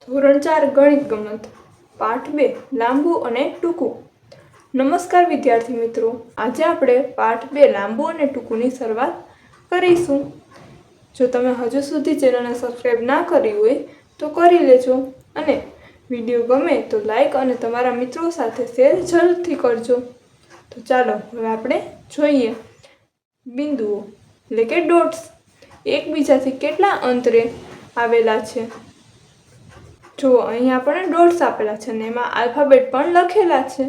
ધોરણ 4 ગણિત ગમત પાઠ 2 લાંબુ અને ટૂંકું। નમસ્કાર વિદ્યાર્થી મિત્રો, આજે આપણે પાઠ 2 લાંબુ અને ટૂંકુંની શરૂઆત કરીશું। જો તમે હજુ સુધી ચેનલને સબસ્ક્રાઇબ ના કરી હોય તો કરી લેજો અને વિડીયો ગમે તો લાઈક અને તમારા મિત્રો સાથે શેર જરૂરથી કરજો। તો ચાલો હવે આપણે જોઈએ। બિંદુઓ એટલે કે ડોટ્સ એકબીજાથી કેટલા અંતરે આવેલા છે। જો અહીં આપણે ડોટ્સ આપેલા છે અને એમાં આલ્ફાબેટ પણ લખેલા છે।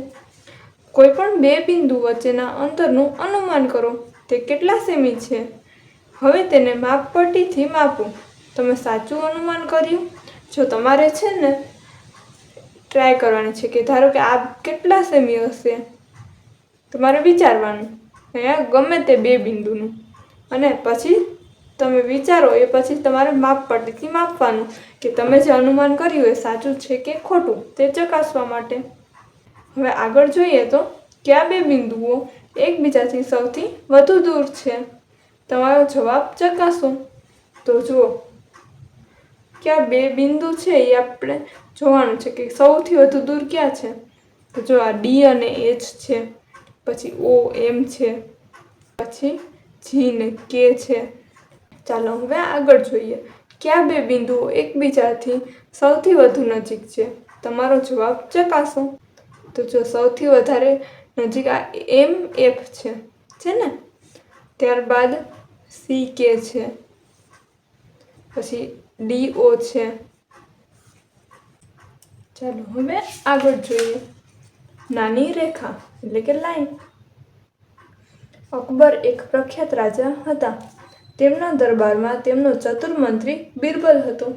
કોઈ પણ બે બિંદુ વચ્ચેના અંતરનું અનુમાન કરો, તે કેટલા સેમી છે। હવે તેને માપપટ્ટીથી માપો। તમે સાચું અનુમાન કર્યું। જો તમારે છે ને ટ્રાય કરવાની છે કે ધારો કે આ કેટલા સેમી હશે, તમારે વિચારવાનું અહીંયા ગમે તે બે બિંદુનું, અને પછી તમે વિચારો એ પછી તમારે માપપટ્ટીથી માપવાનું કે તમે જે અનુમાન કર્યું એ સાચું છે કે ખોટું તે ચકાસવા માટે। હવે આગળ જોઈએ તો કયા બે બિંદુઓ એકબીજાથી સૌથી વધુ દૂર છે। તમારો જવાબ ચકાસો। તો જુઓ કયા બે બિંદુ છે એ આપણે જોવાનું છે કે સૌથી વધુ દૂર ક્યાં છે। તો જો આ ડી અને એચ છે, પછી ઓ એમ છે, પછી જી ને કે છે। ચાલો હવે આગળ જોઈએ કયા બે બિંદુઓ એકબીજાથી સૌથી વધુ નજીક છે। તમારો જવાબ ચકાસો। તો જો સૌથી વધારે નજીક આ એમ એફ છે ને, ત્યારબાદ સી કે છે, પછી ડી ઓ છે। ચાલો હવે આગળ જોઈએ નાની રેખા એટલે કે લાઈન। અકબર એક પ્રખ્યાત રાજા હતા। તેમના દરબારમાં તેમનો ચતુર મંત્રી બિરબલ હતો।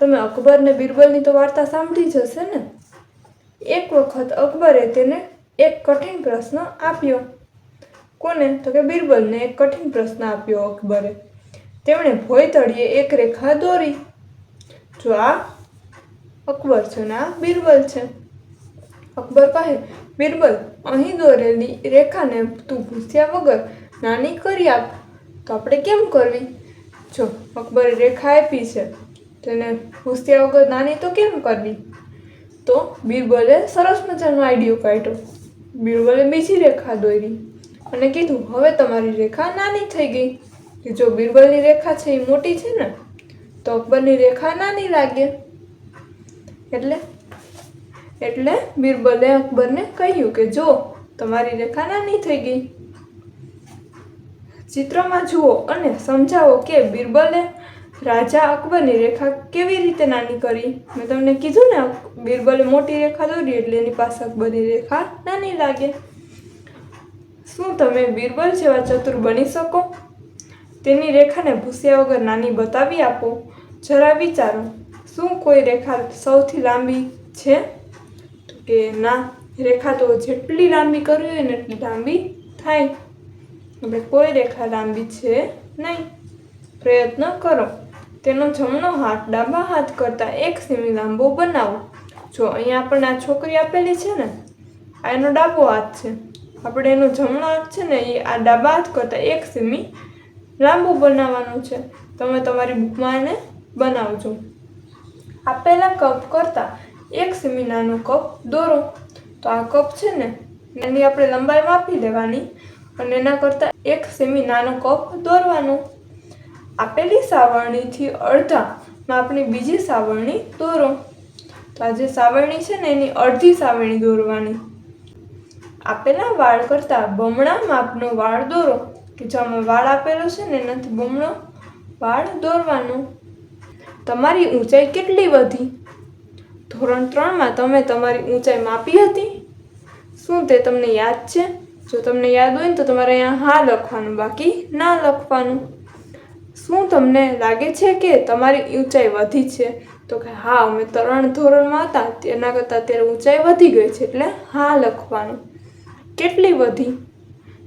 તમે અકબર ને બિરબલની તો વાર્તા સાંભળી જ હશે ને। એક વખત અકબરે તેને એક કઠિન પ્રશ્ન આપ્યો। કોને? તો કે બિરબલને એક કઠિન પ્રશ્ન આપ્યો અકબરે। તેમણે ભોંય તળિયે એક રેખા દોરી। જો આ અકબર છે ને આ બિરબલ છે। અકબર કહે, બિરબલ, અહીં દોરેલી રેખાને તું ભૂસ્યા વગર નાની કરી આપ। તો આપણે કેમ કરવી? જો અકબરે રેખા આપી છે, તેને ભૂસ્યા વગર નાની તો કેમ કરવી? તો બિરબલે સરસ મજાનો આઈડિયો કાઢ્યો। બિરબલે બીજી રેખા દોરી અને કીધું, હવે તમારી રેખા નાની થઈ ગઈ। કે જો બિરબલની રેખા છે એ મોટી છે ને, તો અકબરની રેખા નાની લાગે। એટલે બિરબલે અકબરને કહ્યું કે જો તમારી રેખા નાની થઈ ગઈ। ચિત્રમાં જુઓ અને સમજાવો કે બિરબલે રાજા અકબરની રેખા કેવી રીતે નાની કરી। મેં તમને કીધું ને બિરબલે મોટી રેખા દોરી એટલે એની પાસે અકબરની રેખા નાની લાગે। શું તમે બિરબલ જેવા ચતુર બની શકો? તેની રેખાને ભૂસ્યા વગર નાની બતાવી આપો। જરા વિચારો, શું કોઈ રેખા સૌથી લાંબી છે? તો કે ના, રેખા તો જેટલી લાંબી કરવી હોય ને એટલી લાંબી થાય। એટલે કોઈ રેખા લાંબી છે નહીં। પ્રયત્ન કરો, તેનો જમણો હાથ ડાબા હાથ કરતાં 1 સેમી લાંબો બનાવો। જો અહીંયા આપણને આ છોકરી આપેલી છે ને, આ એનો ડાબો હાથ છે, આપણે એનો જમણો હાથ છે ને એ આ ડાબા હાથ કરતાં 1 સેમી લાંબુ બનાવવાનું છે। તમે તમારી બુકમાં એને બનાવજો। આપેલા કપ કરતાં 1 સેમી નાનો કપ દોરો। તો આ કપ છે ને એની આપણે લંબાઈ માપી લેવાની અને એના કરતાં 1 સેમી નાનો કપ દોરવાનો। આપેલી સાવરણીથી અડધા માપની બીજી સાવરણી દોરો। તો આ જે સાવરણી છે ને એની અડધી સાવરણી દોરવાની। આપેલા વાળ કરતાં બમણા માપનો વાળ દોરો। કે જો આમાં વાળ આપેલો છે ને એનાથી બમણો વાળ દોરવાનો। તમારી ઊંચાઈ કેટલી વધી? ધોરણ 3માં તમે તમારી ઊંચાઈ માપી હતી? શું તે તમને યાદ છે? જો તમને યાદ હોય ને તો તમારે અહીંયા હા લખવાનું, બાકી ના લખવાનું। શું તમને લાગે છે કે તમારી ઊંચાઈ વધી છે? તો કે હા, અમે 3 ધોરણમાં હતા તેના કરતાં અત્યારે ઊંચાઈ વધી ગઈ છે, એટલે હા લખવાનું। કેટલી વધી?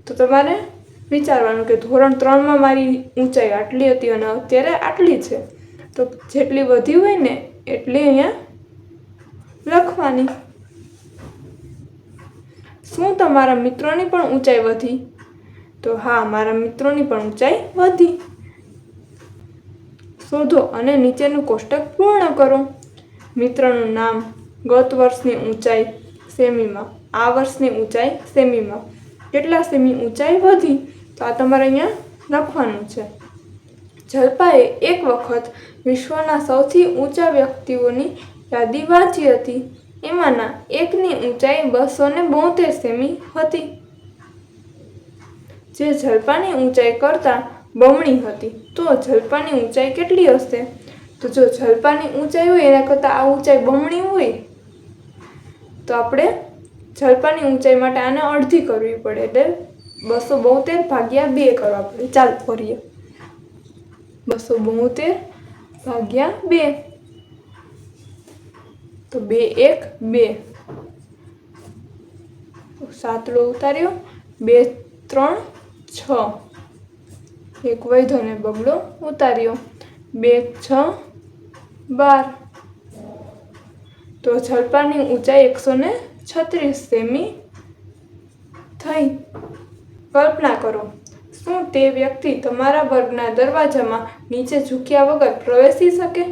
તો તમારે વિચારવાનું કે ધોરણ 3માં મારી ઊંચાઈ આટલી હતી અને અત્યારે આટલી છે, તો જેટલી વધી હોય ને એટલી અહીંયા લખવાની। શું તમારા મિત્રોની પણ ઊંચાઈ વધી? તો હા, મારા મિત્રોની પણ ઊંચાઈ વધી। શોધો અને નીચેનું કોષ્ટક પૂર્ણ કરો। મિત્રનું નામ, ગત વર્ષની ઊંચાઈ સેમીમાં, આ વર્ષની ઊંચાઈ સેમીમાં, કેટલા સેમી ઊંચાઈ વધી, તો આ તમારે અહીંયા લખવાનું છે. જલ્પાએ એક વખત વિશ્વના સૌથી ઊંચા વ્યક્તિઓની યાદી વાંચી હતી. એમાંના એકની ઊંચાઈ 272 સેમી હતી, જે જલ્પાની ઊંચાઈ કરતાં બમણી હતી. તો જલ્પાની ઊંચાઈ કેટલી હશે? તો જો જલ્પાની ઊંચાઈ હોય એના કરતાં આ ઊંચાઈ બમણી હોય તો આપણે જલ્પાની ઊંચાઈ માટે આને અડધી કરવી પડે, એટલે 272 ભાગ્યા 2 કરવા પડે. ચાલ કરીએ. 272 ભાગ્યા 2, તો 2 1 2, સાતડો ઉતાર્યો, 2 3 6, એક વધ્યો ને બગડો ઉતાર્યો, 2 6 12. તો જલ્પાની ઊંચાઈ 136 સેમી થઈ. કલ્પના કરો, શું તે વ્યક્તિ તમારા વર્ગના દરવાજામાં નીચે ઝૂક્યા વગર પ્રવેશી શકે?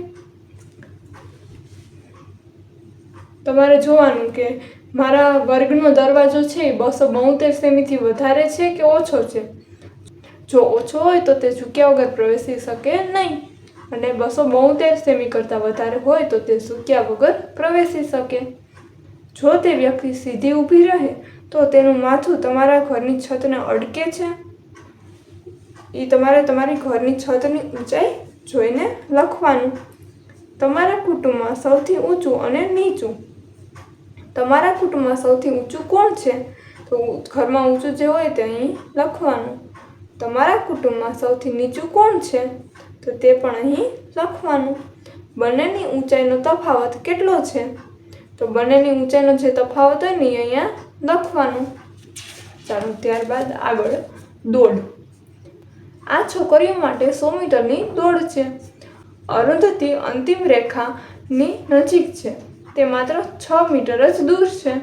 તમારે જોવાનું કે મારા વર્ગનો દરવાજો છે એ 272 સેમીથી વધારે છે કે ઓછો છે. જો ઓછો હોય તો તે ઝૂક્યા વગર પ્રવેશી શકે નહીં, અને 272 સેમી કરતાં વધારે હોય તો તે ઝૂક્યા વગર પ્રવેશી શકે. જો તે વ્યક્તિ સીધી ઊભી રહે તો તેનું માથું તમારા ઘરની છતને અડકે છે. એ તમારે તમારી ઘરની છતની ઊંચાઈ જોઈને લખવાનું. તમારા કુટુંબમાં સૌથી ઊંચું અને નીચું. તમારા કુટુંબમાં સૌથી ઊંચું કોણ છે? તો ઘરમાં ઊંચું જે હોય તે અહીં લખવાનું. તમારા કુટુંબમાં સૌથી નીચું કોણ છે? તો તે પણ અહીં લખવાનું. બંનેની ઊંચાઈનો તફાવત કેટલો છે? તો બંનેની ઊંચાઈનો જે તફાવત હોય ને એ અહીંયા લખવાનું. ચાલો ત્યારબાદ આગળ દોડ. આ છોકરીઓ માટે 100 મીટરની દોડ છે. અરુંધતી અંતિમ રેખાની નજીક છે. તે માત્ર 6 મીટર જ દૂર છે.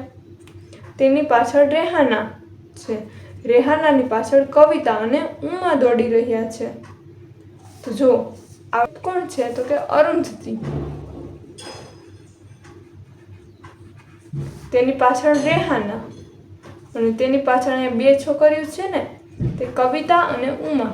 તેની પાછળ રેહાના છે. રેહાનાની પાછળ કવિતા અને ઉમા દોડી રહ્યા છે. તો જો આ કોણ છે? તો કે અરુંધતી. તેની પાછળ રેહાના, અને તેની પાછળ અહીંયા 2 છોકરીઓ છે ને, તે કવિતા અને ઉમા.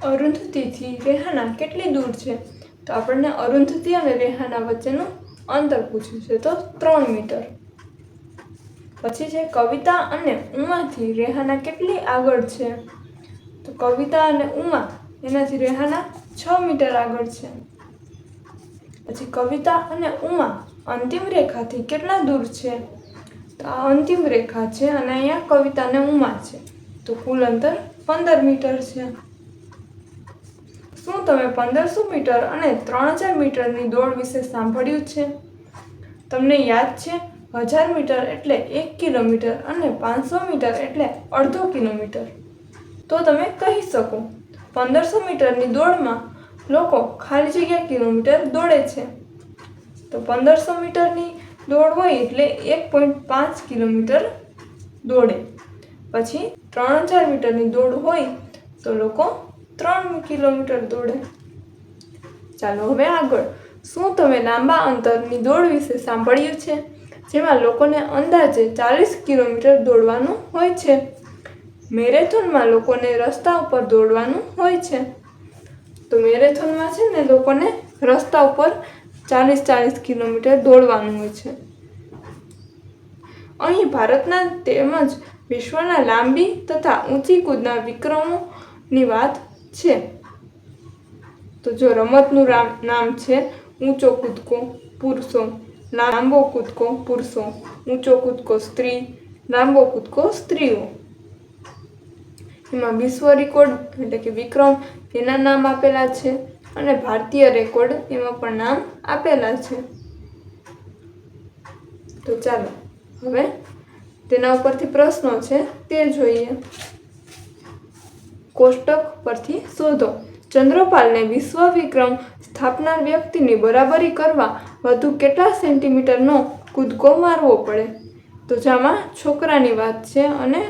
અરુંધતીથી રેહાના કેટલી દૂર છે? તો આપણને અરુંધતી અને રેહાના વચ્ચેનું અંતર પૂછ્યું છે, તો 3 મીટર. પછી છે કવિતા અને ઉમાથી રેહાના કેટલી આગળ છે? તો કવિતા અને ઉમા એનાથી રેહાના 6 મીટર આગળ છે. પછી કવિતા અને ઉમા અંતિમ રેખાથી કેટલા દૂર છે? તો આ અંતિમ રેખા છે અને અહીંયા કવિતા અને ઉમા છે, તો કુલ અંતર 15 મીટર છે. શું તમે 1500 મીટર અને 3000 મીટરની દોડ વિશે સાંભળ્યું છે? તમને યાદ છે 1000 મીટર એટલે 1 કિલોમીટર અને 500 મીટર એટલે અડધો કિલોમીટર. તો તમે કહી શકો 1500 મીટરની દોડમાં લોકો ખાલી જગ્યા કિલોમીટર દોડે છે. તો 1500 મીટરની દોડ હોય એટલે 1.5 કિલોમીટર દોડે. પછી 3000 મીટરની દોડ હોય તો લોકો 3 કિલોમીટર દોડે. ચાલો હવે આગળ. શું તમે લાંબા અંતરની દોડ વિશે સાંભળ્યું છે, જેમાં લોકોને અંદાજે 40 કિલોમીટર દોડવાનું હોય છે? મેરેથોનમાં લોકોને રસ્તા ઉપર દોડવાનું હોય છે. તો મેરેથોનમાં છે ને લોકોને રસ્તા ઉપર 40 કિલોમીટર દોડવાનું હોય છે. અહીં ભારતના તેમજ વિશ્વના લાંબી તથા ઊંચી કૂદના વિક્રમોની વાત છે. તો જો રમતનું નામ છે ઊંચો કૂદકો પુરુષો, લાંબો કૂદકો પુરુષો, ઊંચો કૂદકો સ્ત્રી, લાંબો કૂદકો સ્ત્રીઓ. એમાં વિશ્વ રેકોર્ડ એટલે કે વિક્રમ એના નામ આપેલા છે, અને ભારતીય રેકોર્ડ એમાં પણ નામ આપેલા છે. તો ચાલો હવે તેના ઉપરથી પ્રશ્નો છે તે જોઈએ. કોષ્ટક પરથી શોધો. ચંદ્રપાલને વિશ્વ વિક્રમ સ્થાપનાર વ્યક્તિની બરાબરી કરવા વધુ કેટલા સેન્ટીમીટરનો કૂદકો મારવો પડે? તો જામાં છોકરાની વાત છે અને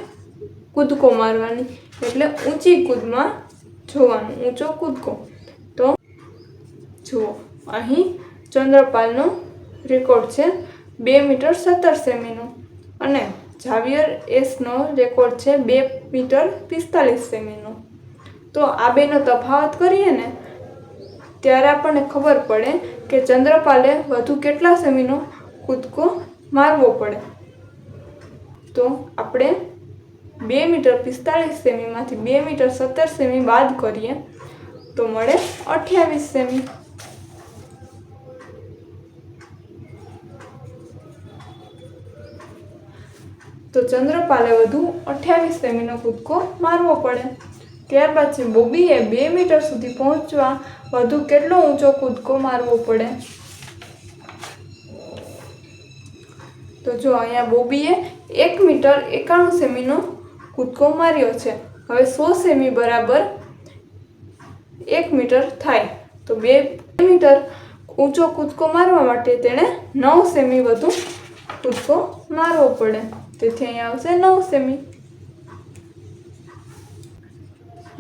કૂદકો મારવાની એટલે ઊંચી કૂદમાં જોવાનું, ઊંચો કૂદકો. તો જુઓ અહીં ચંદ્રપાલનો રેકોર્ડ છે 2 મીટર 17 સેમીનો અને ઝાવિયર એસનો રેકોર્ડ છે 2 મીટર 45 સેમીનો. તો આ બેનો તફાવત કરીએ ને ત્યારે આપણને ખબર પડે કે ચંદ્રપાલે વધુ કેટલા સેમીનો કૂદકો મારવો પડે. તો આપણે 2 મીટર 45 સેમીમાંથી 2 મીટર 17 સેમી બાદ કરીએ તો મળે 28 સેમી. તો ચંદ્રપાલે વધુ 28 સેમીનો કૂદકો મારવો પડે. ત્યારબાદ છે બોબીએ 2 મીટર સુધી પહોંચવા વધુ કેટલો ઊંચો કૂદકો મારવો પડે. તો જો અહીંયા બોબીએ 1 મીટર 91 સેમીનો કૂદકો માર્યો છે. હવે 100 સેમી બરાબર 1 મીટર થાય. તો 2 મીટર ઊંચો કૂદકો મારવા માટે તેણે 9 સેમી વધુ કૂદકો મારવો પડે. તેથી અહીંયા આવશે 9 સેમી.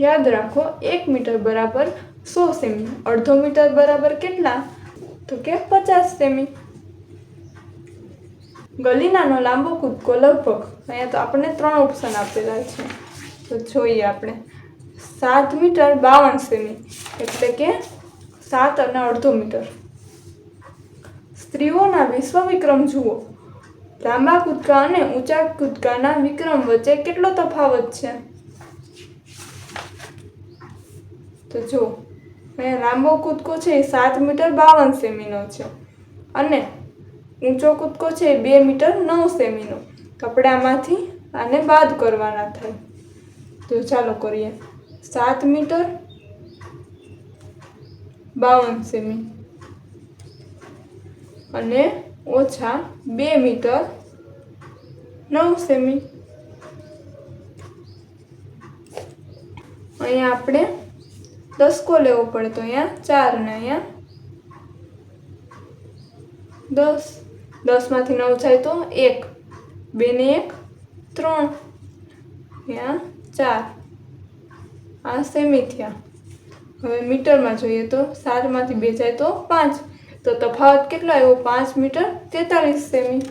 યાદ રાખો 1 મીટર બરાબર 100 સેમી. અડધો મીટર બરાબર કેટલા? તો કે 50 સેમી. ગલીનાનો લાંબો કૂદકો લગભગ, અહીંયા તો આપણને 3 ઓપ્શન આપેલા છે તો જોઈએ આપણે. 7 મીટર 52 સેમી એટલે કે 7 અને અડધો મીટર. સ્ત્રીઓના વિશ્વ વિક્રમ જુઓ. લાંબા કૂદકા અને ઊંચા કૂદકાના વિક્રમ વચ્ચે કેટલો તફાવત છે? તો જો અહીંયા લાંબો કૂદકો છે એ 7 મીટર 52 સેમીનો છે અને ઊંચો કૂદકો છે એ 2 મીટર 9 સેમીનો. તો આપણે આમાંથી આને બાદ કરવાના થાય. તો ચાલો કરીએ. 7 મીટર 52 સેમી અને ઓછા 2 મીટર 9 સેમી. અહીંયા આપણે દસકો લેવો પડે તો અહીંયા 4 ને અહીંયા 10. 10 માંથી 9 જાય તો 1, 2 ને 1 3, અહીંયા 4. આ સેમી થયા. હવે મીટરમાં જોઈએ તો 7 માંથી 2 જાય તો 5. તો તફાવત કેટલો આવ્યો? 5 મીટર 43 સેમી.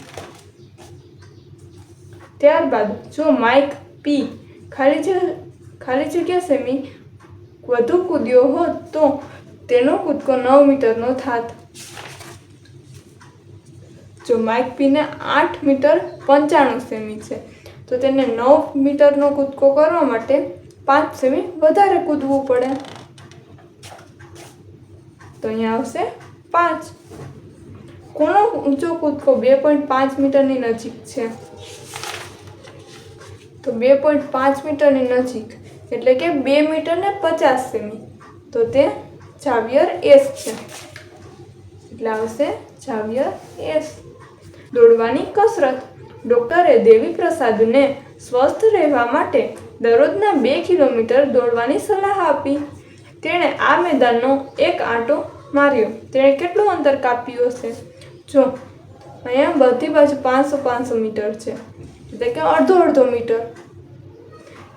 ત્યારબાદ જો માઇક પી ખાલી જગ્યા સેમી વધુ કૂદ્યો હોત તો તેનો કૂદકો 9 મીટરનો થાત. જો માઇક પીને 8 મીટર 95 સેમી છે તો તેને 9 મીટરનો કૂદકો કરવા માટે 5 સેમી વધારે કૂદવું પડે. તો અહીંયા આવશે 5. કોનો ઊંચો કૂદકો 2.5 મીટરની નજીક છે? તો 2.5 મીટરની નજીક એટલે કે 2 મીટર ને 50 સેમી. તો તે ઝાવિયર એસ છે. એટલે આવશે ઝાવિયર એસ. દોડવાની કસરત. ડૉક્ટરે દેવી પ્રસાદને સ્વસ્થ રહેવા માટે દરરોજના 2 કિલોમીટર દોડવાની સલાહ આપી. તેણે આ મેદાનનો એક આંટો માર્યો. તેણે કેટલું અંતર કાપ્યું હશે? જો અહીંયા બધી બાજુ 500 મીટર છે એટલે કે અડધો મીટર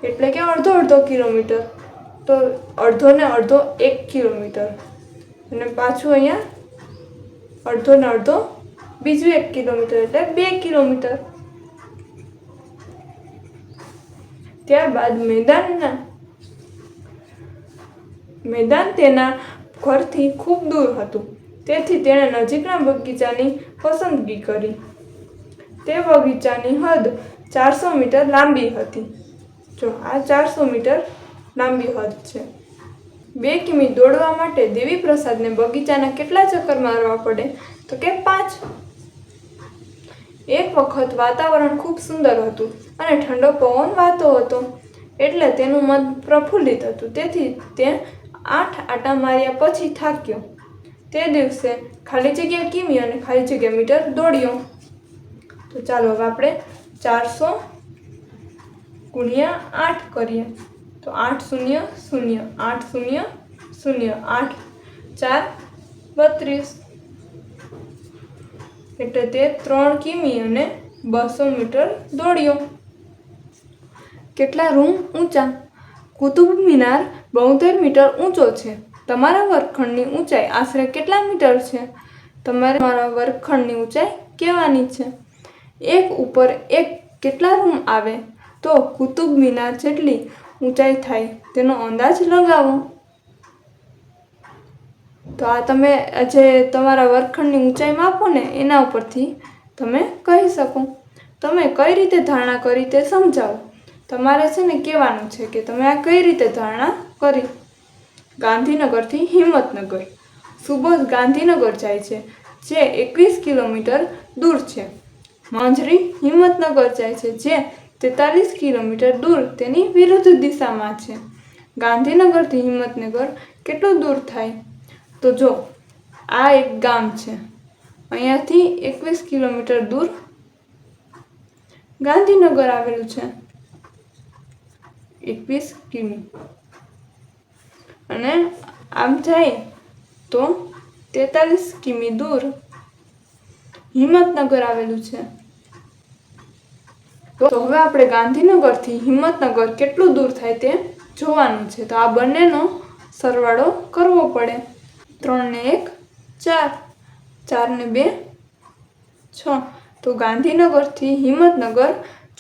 એટલે કે અડધો કિલોમીટર. તો અડધો ને અડધો 1 કિલોમીટર અને પાછું અહીંયા અડધો ને અડધો બીજું 1 કિલોમીટર એટલે 2 કિલોમીટર. ત્યારબાદ મેદાન તેના ઘરથી ખૂબ દૂર હતું. તેથી તેણે નજીકના બગીચાની પસંદગી કરી. તે બગીચાની હદ 400 મીટર લાંબી હતી. જો આ 400 મીટર લાંબી હદ છે. 2 કિમી દોડવા માટે દેવી પ્રસાદને બગીચાના કેટલા ચક્કર મારવા પડે? તો કે 5. એક વખત વાતાવરણ ખૂબ સુંદર હતું અને ઠંડો પવન વાતો હતો એટલે તેનું મન પ્રફુલ્લિત હતું. તેથી તે 8 આંટા માર્યા પછી થાક્યો. તે દિવસે ખાલી જગ્યા કિમી અને ખાલી જગ્યા મીટર દોડ્યો. તો ચાલો હવે આપણે 400 ગુણ્યા 8 કરીએ. તો 8 0 0 8 0 0 8 4 32 એટલે તે 3 કિમી અને 200 મીટર દોડ્યો. કેટલા રૂમ ઊંચા? કુતુબ મિનાર 72 મીટર ઊંચો છે. તમારા વર્ગખંડની ઊંચાઈ આશરે કેટલા મીટર છે? તમારા વર્ગખંડની ઊંચાઈ કહેવાની છે. એક ઉપર એક કેટલા રૂમ આવે તો કુતુબ મિનાર જેટલી ઊંચાઈ થાય તેનો અંદાજ લગાવો. તો આ તમે જે તમારા વર્ગખંડની ઊંચાઈ માપો ને એના ઉપરથી તમે કહી શકો. તમે કઈ રીતે ધારણા કરી તે સમજાવો. તમારે છે ને કહેવાનું છે કે તમે આ કઈ રીતે ધારણા કરી. ગાંધીનગરથી હિંમતનગર. સુબોધ ગાંધીનગર જાય છે જે 21 કિલોમીટર દૂર છે. મંજરી હિંમતનગર જાય છે જે 43 કિલોમીટર દૂર તેની વિરુદ્ધ દિશામાં છે. ગાંધીનગરથી હિંમતનગર કેટલું દૂર થાય? તો જો આ એક ગામ છે, અહીંયાથી 21 કિલોમીટર દૂર ગાંધીનગર આવેલું છે. 21 કિમી અને આમ જાય તો 43 કિમી દૂર હિંમતનગર આવેલું છે. તો હવે આપણે ગાંધીનગરથી હિંમતનગર કેટલું દૂર થાય તે જોવાનું છે. તો આ બંનેનો સરવાળો કરવો પડે. 3 ને 1 4, 4 ને 2 6. તો ગાંધીનગરથી હિંમતનગર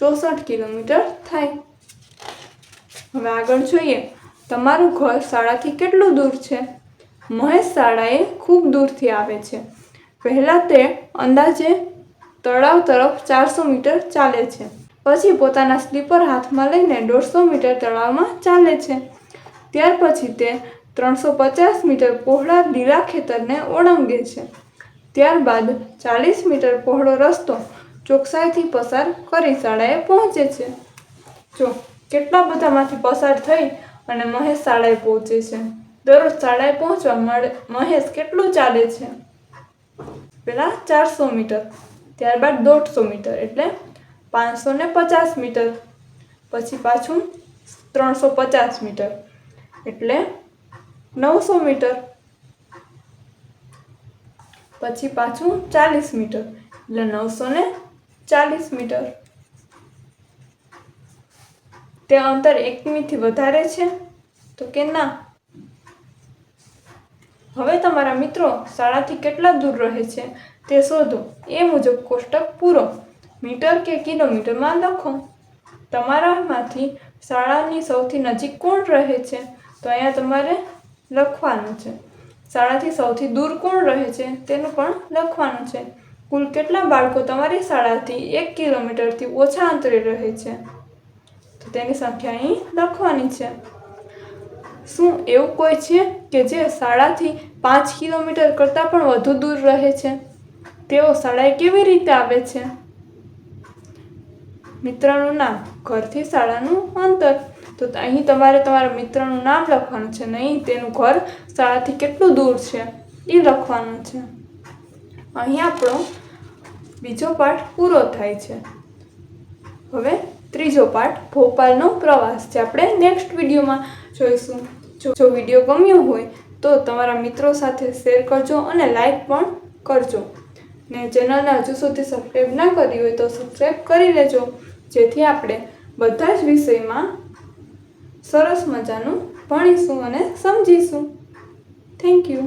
64 કિલોમીટર થાય. હવે આગળ જોઈએ. તમારું ઘર શાળાથી કેટલું દૂર છે? મહેશ શાળાએ ખૂબ દૂરથી આવે છે. પહેલાં તે અંદાજે તળાવ તરફ 400 મીટર ચાલે છે. પછી પોતાના સ્લીપર હાથમાં લઈને 150 મીટર તળાવમાં ચાલે છે. ત્યાર પછી તે 350 મીટર પહોળા લીલા ખેતરને ઓળંગે છે. ત્યારબાદ 40 મીટર પહોળો રસ્તો ચોકસાઈથી પસાર કરી શાળાએ પહોંચે છે. જો કેટલા બધામાંથી પસાર થઈ અને મહેશ શાળાએ પહોંચે છે. દરરોજ શાળાએ પહોંચવા મહેશ કેટલું ચાલે છે? પહેલાં 400 મીટર, ત્યારબાદ 150 મીટર એટલે 550 મીટર, પછી પાછું 350 મીટર એટલે 900 મીટર, પછી પાછું 40 મીટર એટલે 940 મીટર. તે અંતર 1 કિમીથી વધારે છે? તો કે ના. હવે તમારા મિત્રો શાળાથી કેટલા દૂર રહે છે તે શોધો. એ મુજબ કોષ્ટક પૂરો. મીટર કે કિલોમીટરમાં લખો. તમારામાંથી શાળાની સૌથી નજીક કોણ રહે છે? તો અહીંયા તમારે લખવાનું છે. શાળાથી સૌથી દૂર કોણ રહે છે તેનું પણ લખવાનું છે. કુલ કેટલા બાળકો તમારી શાળાથી 1 કિલોમીટરથી ઓછા અંતરે રહે છે? તો તેની સંખ્યા અહીં લખવાની છે. શું એવું કોઈ છે કે જે શાળાથી 5 કિલોમીટર કરતાં પણ વધુ દૂર રહે છે? તેઓ શાળાએ કેવી રીતે આવે છે? મિત્રનું નામ, ઘરથી શાળાનું અંતર. તો અહીં તમારે તમારા મિત્રનું નામ લખવાનું છે, નહીં તેનું ઘર શાળાથી કેટલું દૂર છે એ લખવાનું છે. અહીં આપણો બીજો પાઠ પૂરો થાય છે. હવે ત્રીજો પાઠ ભોપાલનો પ્રવાસ જે આપણે નેક્સ્ટ વિડીયોમાં જોઈશું. જો વિડીયો ગમ્યો હોય તો તમારા મિત્રો સાથે શેર કરજો અને લાઈક પણ કરજો. ને ચેનલને હજુ સુધી સબસ્ક્રાઈબ ના કરી હોય તો સબસ્ક્રાઈબ કરી લેજો, જેથી આપણે બધા જ વિષયમાં સરસ મજાનું ભણીશું અને સમજીશું. Thank you.